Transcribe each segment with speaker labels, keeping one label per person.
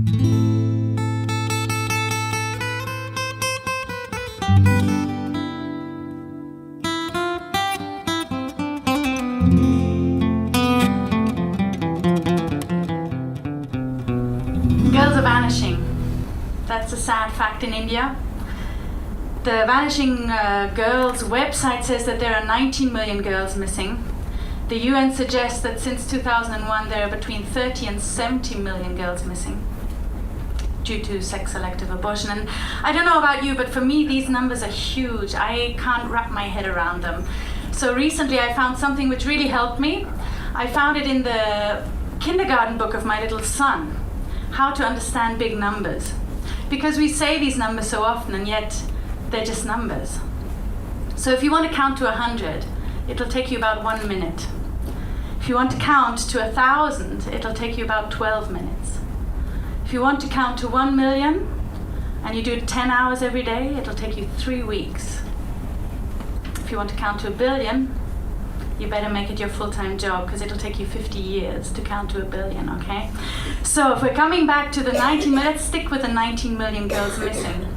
Speaker 1: Girls are vanishing. That's a sad fact in India. The Vanishing Girls website says that there are 19 million girls missing. The UN suggests that since 2001 there are between 30 and 70 million girls missing due to sex-selective abortion. And I don't know about you, but for me these numbers are huge. I can't wrap my head around them. So recently I found something which really helped me. I found it in the kindergarten book of my little son, How to Understand Big Numbers. Because we say these numbers so often and yet they're just numbers. So if you want to count to 100, it'll take you about 1 minute. If you want to count to 1,000, it'll take you about 12 minutes. If you want to count to 1 million and you do it 10 hours every day, it'll take you 3 weeks. If you want to count to 1 billion, you better make it your full-time job because it'll take you 50 years to count to 1 billion, okay? So if we're coming back to the 19, let's stick with the 19 million girls missing.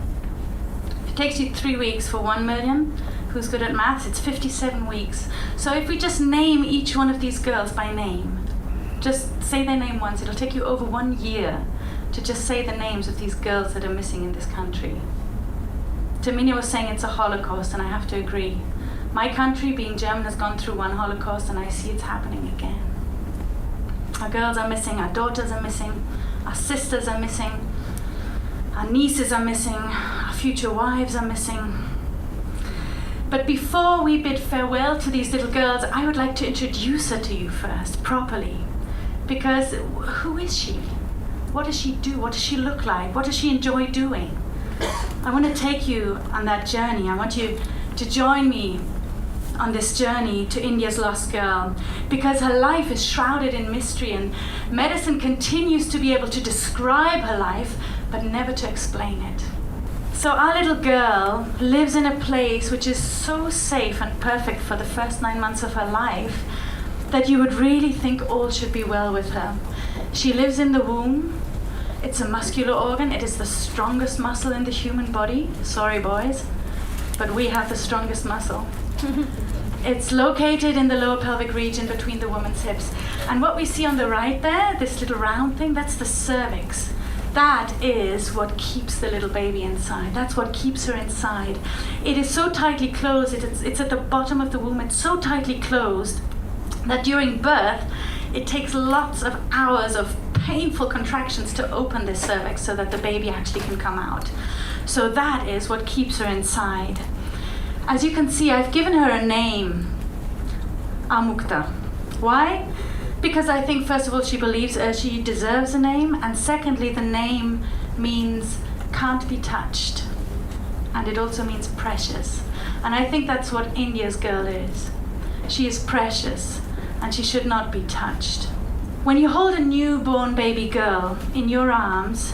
Speaker 1: If it takes you 3 weeks for 1 million, who's good at maths? It's 57 weeks. So if we just name each one of these girls by name, just say their name once, it'll take you over 1 year to just say the names of these girls that are missing in this country. Tamina was saying it's a Holocaust, and I have to agree. My country, being German, has gone through one Holocaust, and I see it's happening again. Our girls are missing, our daughters are missing, our sisters are missing, our nieces are missing, our future wives are missing. But before we bid farewell to these little girls, I would like to introduce her to you first, properly. Because who is she? What does she do? What does she look like? What does she enjoy doing? I want to take you on that journey. I want you to join me on this journey to India's lost girl, because her life is shrouded in mystery, and medicine continues to be able to describe her life, but never to explain it. So our little girl lives in a place which is so safe and perfect for the first 9 months of her life that you would really think all should be well with her. She lives in the womb. It's a muscular organ. It is the strongest muscle in the human body. Sorry, boys, but we have the strongest muscle. It's located in the lower pelvic region between the woman's hips. And what we see on the right there, this little round thing, that's the cervix. That is what keeps the little baby inside. That's what keeps her inside. It is so tightly closed, it's at the bottom of the womb, it's so tightly closed that during birth, it takes lots of hours of painful contractions to open this cervix so that the baby actually can come out. So that is what keeps her inside. As you can see, I've given her a name, Amukta. Why? Because I think, first of all, she believes she deserves a name, and secondly, the name means can't be touched, and it also means precious. And I think that's what India's girl is. She is precious, and she should not be touched. When you hold a newborn baby girl in your arms,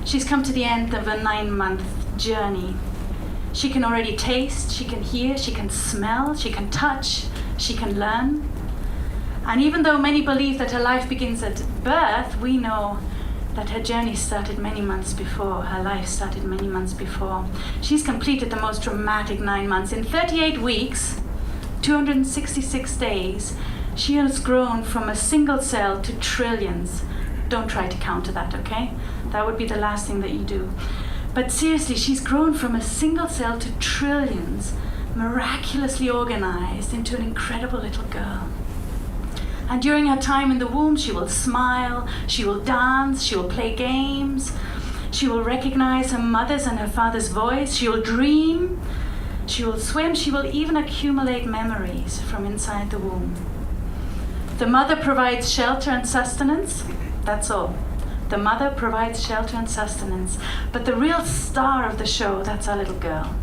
Speaker 1: she's come to the end of a 9-month journey. She can already taste, she can hear, she can smell, she can touch, she can learn. And even though many believe that her life begins at birth, we know that her journey started many months before. Her life started many months before. She's completed the most dramatic 9 months. In 38 weeks, 266 days, she has grown from a single cell to trillions. Don't try to counter that, okay? That would be the last thing that you do. But seriously, she's grown from a single cell to trillions, miraculously organized into an incredible little girl. And during her time in the womb, she will smile, she will dance, she will play games, she will recognize her mother's and her father's voice, she will dream, she will swim, she will even accumulate memories from inside the womb. The mother provides shelter and sustenance, that's all. The mother provides shelter and sustenance. But the real star of the show, that's our little girl.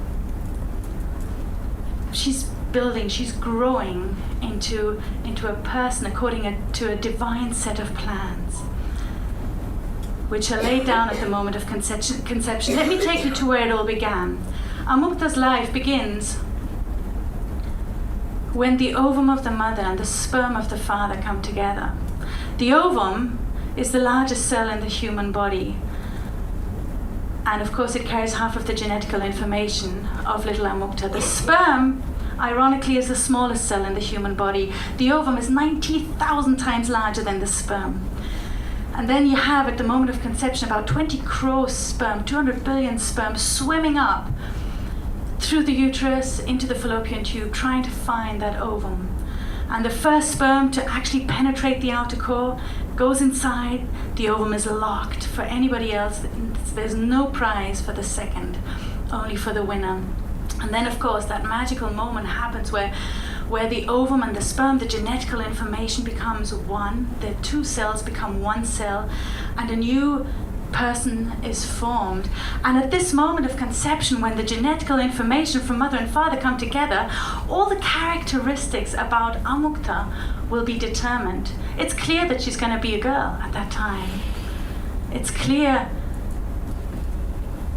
Speaker 1: She's building, she's growing into a person according to a divine set of plans, which are laid down at the moment of conception. Let me take you to where it all began. Amukta's life begins when the ovum of the mother and the sperm of the father come together. The ovum is the largest cell in the human body. And of course it carries half of the genetical information of little Amukta. The sperm, ironically, is the smallest cell in the human body. The ovum is 90,000 times larger than the sperm. And then you have, at the moment of conception, about 20 crore sperm, 200 billion sperm swimming up through the uterus into the fallopian tube, trying to find that ovum. And the first sperm to actually penetrate the outer core goes inside. The ovum is locked. For anybody else, there's no prize for the second, only for the winner. And then, of course, that magical moment happens where the ovum and the sperm, the genetical information becomes one. The two cells become one cell, and a new person is formed. And at this moment of conception, when the genetical information from mother and father come together, all the characteristics about Amukta will be determined. It's clear that she's going to be a girl at that time. It's clear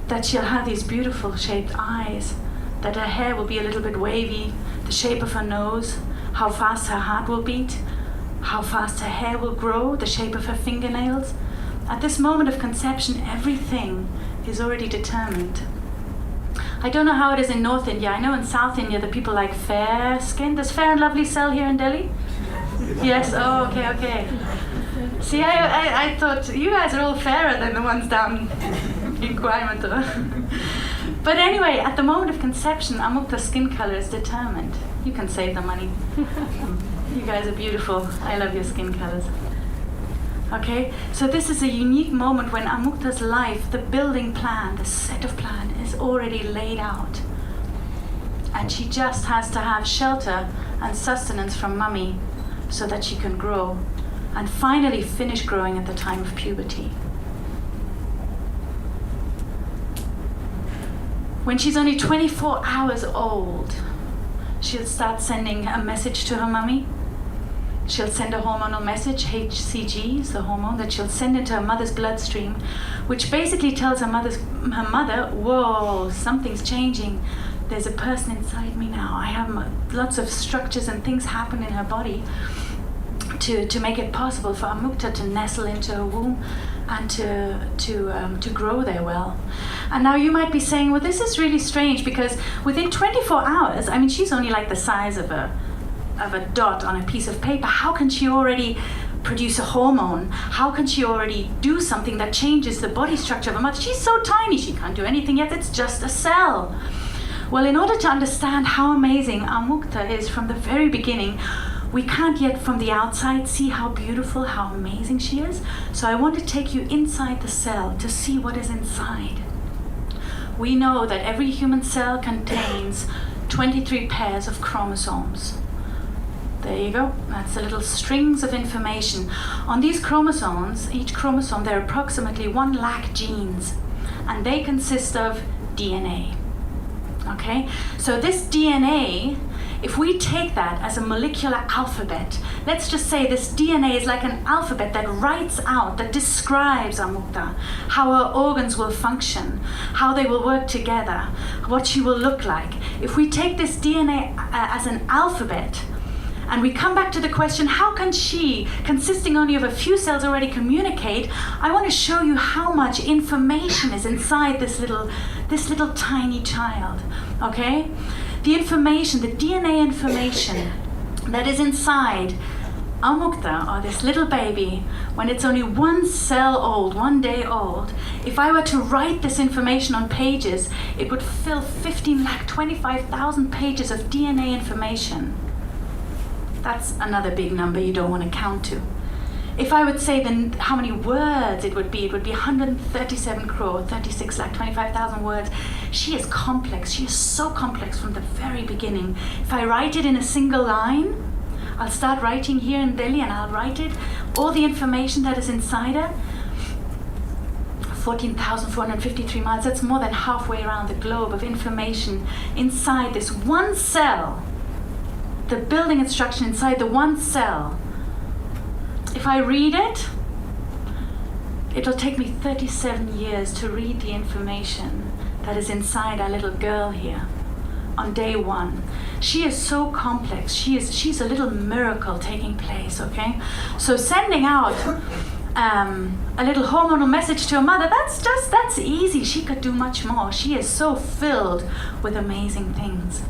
Speaker 1: that she'll have these beautiful shaped eyes, that her hair will be a little bit wavy, the shape of her nose, how fast her heart will beat, how fast her hair will grow, the shape of her fingernails. At this moment of conception, everything is already determined. I don't know how it is in North India. I know in South India the people like fair skin. Does Fair and Lovely sell here in Delhi? Yes, oh, okay. See, I thought you guys are all fairer than the ones down in Coimbatore. But anyway, at the moment of conception, Amukta's skin color is determined. You can save the money. You guys are beautiful. I love your skin colors. Okay, so this is a unique moment when Amukta's life, the building plan, the set of plan is already laid out. And she just has to have shelter and sustenance from mummy so that she can grow and finally finish growing at the time of puberty. When she's only 24 hours old, she'll start sending a message to her mummy. She'll send a hormonal message, HCG is the hormone that she'll send into her mother's bloodstream, which basically tells her mother, whoa, something's changing. There's a person inside me now. I have lots of structures and things happen in her body to make it possible for Amukta to nestle into her womb and to grow there well. And now you might be saying, well, this is really strange because within 24 hours, I mean, she's only like the size of a dot on a piece of paper. How can she already produce a hormone? How can she already do something that changes the body structure of a mother? She's so tiny, she can't do anything yet. It's just a cell. Well, in order to understand how amazing Amukta is from the very beginning, we can't yet from the outside see how beautiful, how amazing she is. So I want to take you inside the cell to see what is inside. We know that every human cell contains 23 pairs of chromosomes. There you go. That's the little strings of information. On these chromosomes, each chromosome, there are approximately 1 lakh genes, and they consist of DNA. Okay? So this DNA, if we take that as a molecular alphabet, let's just say this DNA is like an alphabet that writes out, that describes Amukta, how her organs will function, how they will work together, what she will look like. If we take this DNA as an alphabet, and we come back to the question, how can she, consisting only of a few cells, already communicate? I want to show you how much information is inside this little tiny child, okay? The information, the DNA information that is inside Amukta, or this little baby, when it's only 1 cell old, 1 day old, if I were to write this information on pages, it would fill 15,25,000 pages of DNA information. That's another big number you don't want to count to. If I would say then how many words it would be 137 crore, 36,25,000 words. She is complex. She is so complex from the very beginning. If I write it in a single line, I'll start writing here in Delhi and I'll write it, all the information that is inside her, 14,453 miles, that's more than halfway around the globe of information inside this one cell. The building instruction inside the one cell. If I read it, it'll take me 37 years to read the information that is inside our little girl here on day 1. She is so complex. She's a little miracle taking place, okay? So sending out a little hormonal message to a mother, that's easy. She could do much more. She is so filled with amazing things.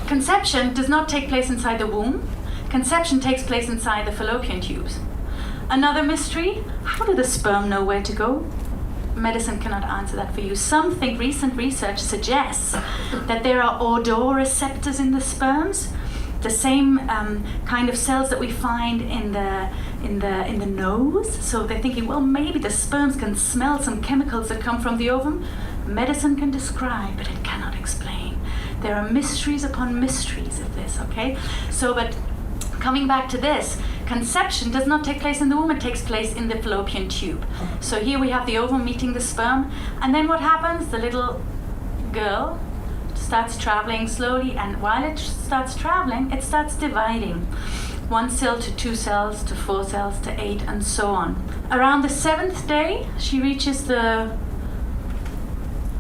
Speaker 1: Conception does not take place inside the womb. Conception takes place inside the fallopian tubes. Another mystery, how do the sperm know where to go? Medicine cannot answer that for you. Some think recent research suggests that there are odoreceptors in the sperms, the same kind of cells that we find in the nose. So they're thinking, well, maybe the sperms can smell some chemicals that come from the ovum. Medicine can describe, but it cannot explain. There are mysteries upon mysteries of this, okay? So, but coming back to this, conception does not take place in the womb, it takes place in the fallopian tube. So here we have the ovum meeting the sperm, and then what happens? The little girl starts traveling slowly, and while it starts traveling, it starts dividing. 1 cell to 2 cells to 4 cells to 8 and so on. Around the 7th day, she reaches the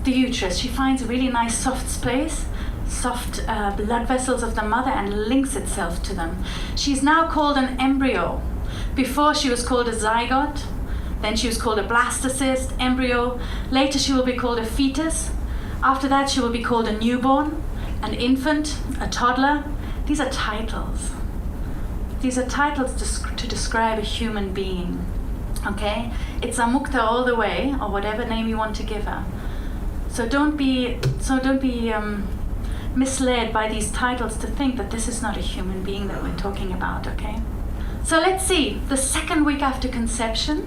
Speaker 1: uterus. She finds a really nice soft space, soft blood vessels of the mother, and links itself to them. She's now called an embryo. Before she was called a zygote, then she was called a blastocyst, embryo. Later she will be called a fetus. After that she will be called a newborn, an infant, a toddler. These are titles. These are titles to describe a human being. Okay? It's Amukta all the way, or whatever name you want to give her. So don't be misled by these titles to think that this is not a human being that we're talking about, okay? So let's see, the 2nd week after conception,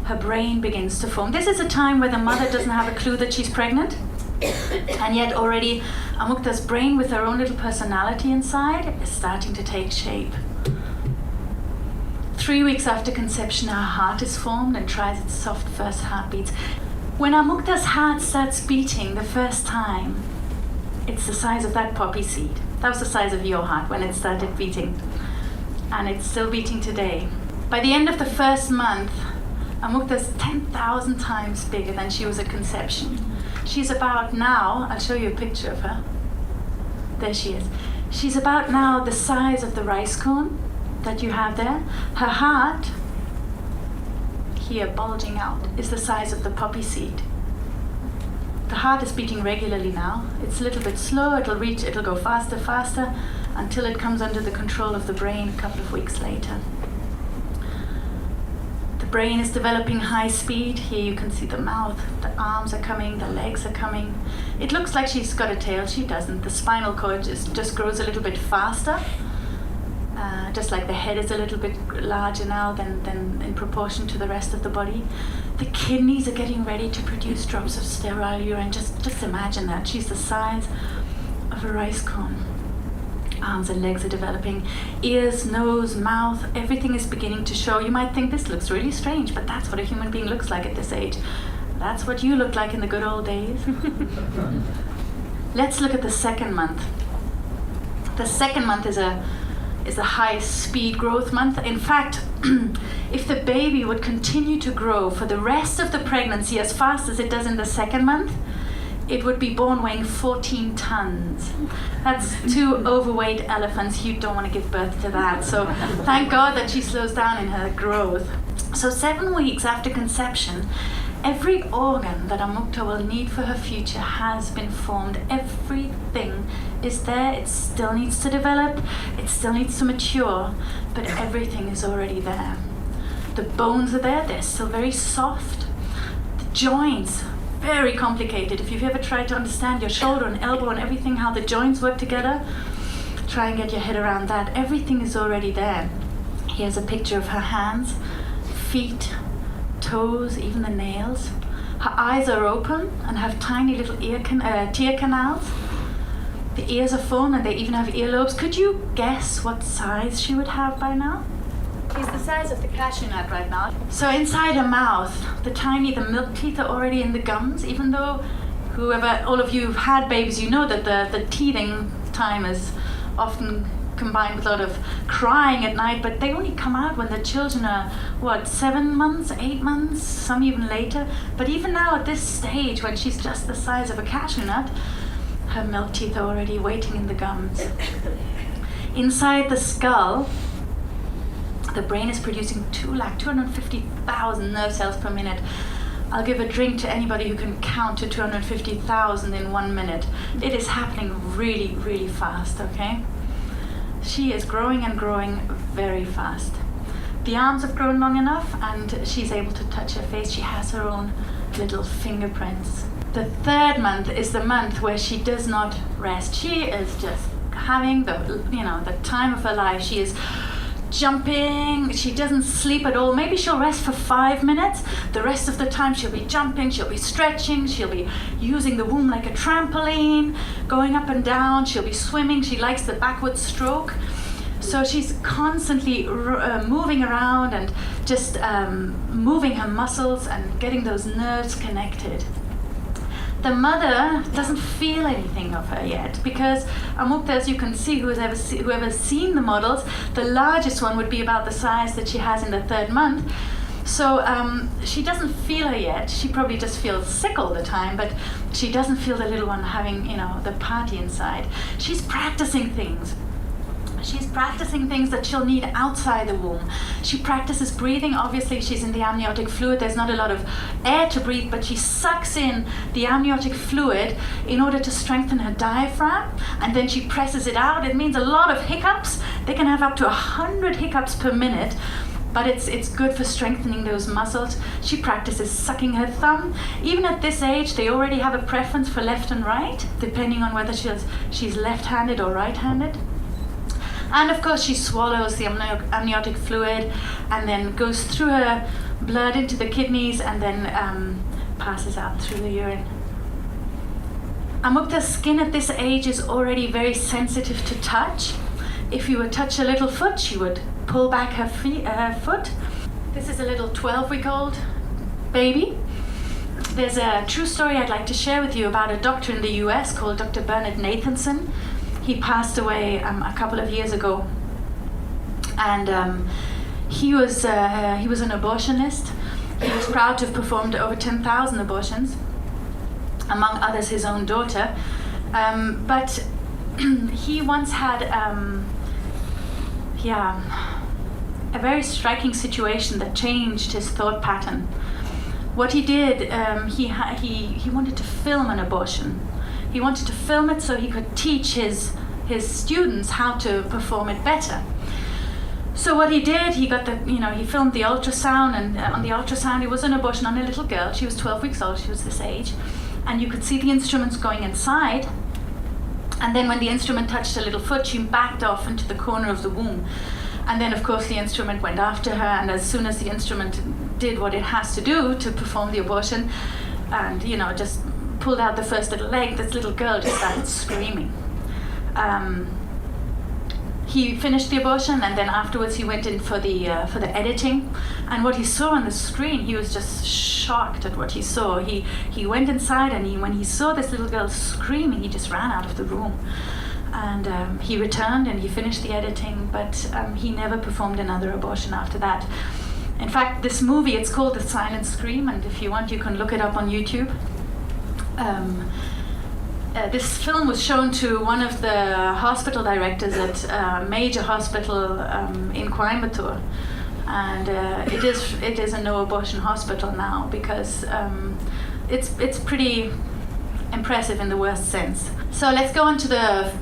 Speaker 1: her brain begins to form. This is a time where the mother doesn't have a clue that she's pregnant, and yet already Amukta's brain, with her own little personality inside, is starting to take shape. 3 weeks after conception, her heart is formed and tries its soft first heartbeats. When Amukta's heart starts beating the first time, it's the size of that poppy seed. That was the size of your heart when it started beating. And it's still beating today. By the end of the 1st month, Amukta's 10,000 times bigger than she was at conception. She's about now, I'll show you a picture of her. There she is. She's about now the size of the rice cone that you have there. Her heart, here bulging out, is the size of the poppy seed. The heart is beating regularly now. It's a little bit slow, it'll go faster, until it comes under the control of the brain a couple of weeks later. The brain is developing high speed. Here you can see the mouth, the arms are coming, the legs are coming. It looks like she's got a tail, she doesn't. The spinal cord just grows a little bit faster. Just like the head is a little bit larger now than in proportion to the rest of the body. The kidneys are getting ready to produce drops of sterile urine. Just imagine that. She's the size of a rice cone. Arms and legs are developing. Ears, nose, mouth, everything is beginning to show. You might think this looks really strange, but that's what a human being looks like at this age. That's what you looked like in the good old days. Let's look at the 2nd month. The 2nd month is the highest speed growth month. In fact, if the baby would continue to grow for the rest of the pregnancy as fast as it does in the 2nd month, it would be born weighing 14 tons. That's 2 overweight elephants. You don't want to give birth to that. So thank God that she slows down in her growth. So 7 weeks after conception, every organ that Amukta will need for her future has been formed. Everything is there. It still needs to develop. It still needs to mature, but everything is already there. The bones are there. They're still very soft. The joints, very complicated. If you've ever tried to understand your shoulder and elbow and everything, how the joints work together, try and get your head around that. Everything is already there. Here's a picture of her hands, feet, toes, even the nails. Her eyes are open and have tiny little tear canals. The ears are formed and they even have earlobes. Could you guess what size she would have by now? She's the size of the cashew nut right now. So inside her mouth, the milk teeth are already in the gums, even though all of you who've had babies, you know that the teething time is often combined with a lot of crying at night, but they only come out when the children are, 7 months, 8 months, some even later. But even now at this stage, when she's just the size of a cashew nut, her milk teeth are already waiting in the gums. Inside the skull, The brain is producing 250,000 nerve cells per minute. I'll give a drink to anybody who can count to 250,000 in 1 minute. It is happening really, really fast, okay? She is growing and growing very fast. The arms have grown long enough and she's able to touch her face. She has her own little fingerprints. The 3rd month is the month where she does not rest. She is just having the time of her life. She is jumping, she doesn't sleep at all. Maybe she'll rest for 5 minutes. The rest of the time she'll be jumping, she'll be stretching, she'll be using the womb like a trampoline, going up and down, she'll be swimming. She likes the backward stroke. So she's constantly moving around and just moving her muscles and getting those nerves connected. The mother doesn't feel anything of her yet because Amukta, as you can see, whoever's seen the models, the largest one would be about the size that she has in the 3rd month. So she doesn't feel her yet. She probably just feels sick all the time, but she doesn't feel the little one having, the party inside. She's practicing things. She's practicing things that she'll need outside the womb. She practices breathing. Obviously, she's in the amniotic fluid. There's not a lot of air to breathe, but she sucks in the amniotic fluid in order to strengthen her diaphragm, and then she presses it out. It means a lot of hiccups. They can have up to 100 hiccups per minute, but it's good for strengthening those muscles. She practices sucking her thumb. Even at this age, they already have a preference for left and right, depending on whether she's left-handed or right-handed. And of course she swallows the amniotic fluid and then goes through her blood into the kidneys and then passes out through the urine. Amukta's skin at this age is already very sensitive to touch. If you would touch her little foot, she would pull back her foot. This is a little 12-week-old baby. There's a true story I'd like to share with you about a doctor in the US called Dr. Bernard Nathanson. He passed away a couple of years ago, and he was an abortionist. He was proud to have performed over 10,000 abortions, among others his own daughter. But he once had a very striking situation that changed his thought pattern. What he did, he wanted to film an abortion. He wanted to film it so he could teach his students how to perform it better. So what he did, he filmed the ultrasound, and on the ultrasound it was an abortion on a little girl. She was 12 weeks old, she was this age, and you could see the instruments going inside. And then when the instrument touched her little foot, she backed off into the corner of the womb. And then of course the instrument went after her, and as soon as the instrument did what it has to do to perform the abortion, and just pulled out the first little leg, this little girl just started screaming. He finished the abortion, and then afterwards he went in for the editing. And what he saw on the screen, he was just shocked at what he saw. He went inside, and when he saw this little girl screaming, he just ran out of the room. And he returned and he finished the editing, but he never performed another abortion after that. In fact, this movie, it's called The Silent Scream, and if you want, you can look it up on YouTube. This film was shown to one of the hospital directors at a major hospital in Coimbatore, and it is a no-abortion hospital now because it's pretty impressive in the worst sense. So let's go on to the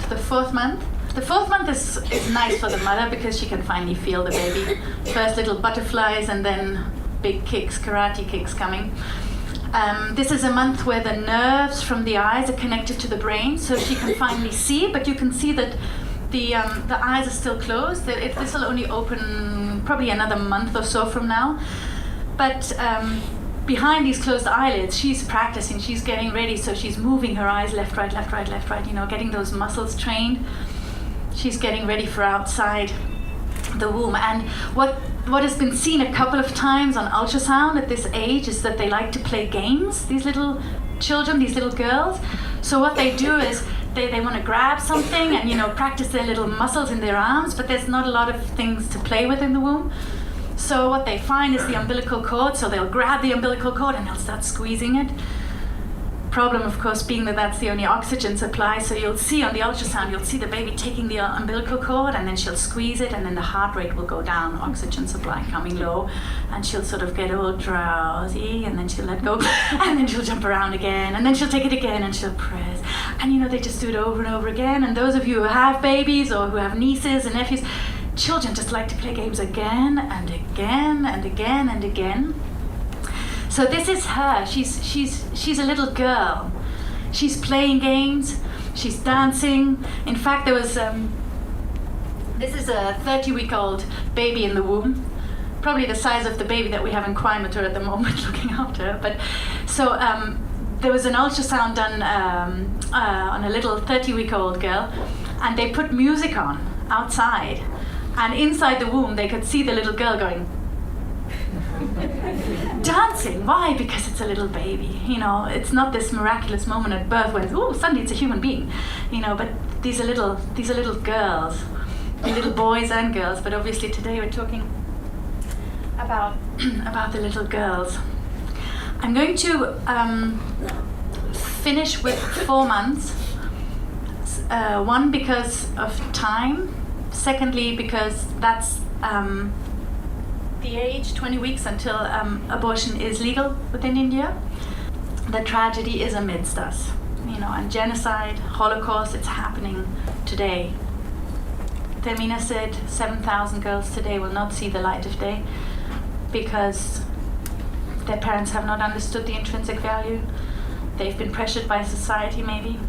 Speaker 1: 4th month. The 4th month is nice for the mother because she can finally feel the baby. First little butterflies and then big kicks, karate kicks coming. This is a month where the nerves from the eyes are connected to the brain, so she can finally see, but you can see that the eyes are still closed. This will only open probably another month or so from now. But behind these closed eyelids, she's practicing, she's getting ready, so she's moving her eyes left, right, left, right, left, right, getting those muscles trained. She's getting ready for outside the womb. And what has been seen a couple of times on ultrasound at this age is that they like to play games, these little children, these little girls. So what they do is they want to grab something and practice their little muscles in their arms, but there's not a lot of things to play with in the womb. So what they find is the umbilical cord, so they'll grab the umbilical cord and they'll start squeezing it. problem, of course, being that that's the only oxygen supply. So you'll see on the ultrasound, you'll see the baby taking the umbilical cord, and then she'll squeeze it, and then the heart rate will go down, oxygen supply coming low, and she'll sort of get all drowsy, and then she'll let go, and then she'll jump around again, and then she'll take it again, and she'll press. And you know, they just do it over and over again. And those of you who have babies or who have nieces and nephews, children just like to play games again and again and again and again. So this is her. She's a little girl. She's playing games. She's dancing. In fact, there was this is a 30-week-old baby in the womb, probably the size of the baby that we have in Coimbatore at the moment, looking after her. But so there was an ultrasound done on a little 30-week-old girl, and they put music on outside, and inside the womb they could see the little girl going. Dancing. Why? Because it's a little baby. You know, it's not this miraculous moment at birth when suddenly it's a human being. You know, but these are little girls, little boys and girls. But obviously today we're talking about the little girls. I'm going to finish with 4 months. One, because of time. Secondly, because that's the age, 20 weeks until abortion is legal within India. The tragedy is amidst us, you know, and genocide, Holocaust, it's happening today. Termina said 7,000 girls today will not see the light of day because their parents have not understood the intrinsic value. They've been pressured by society, maybe.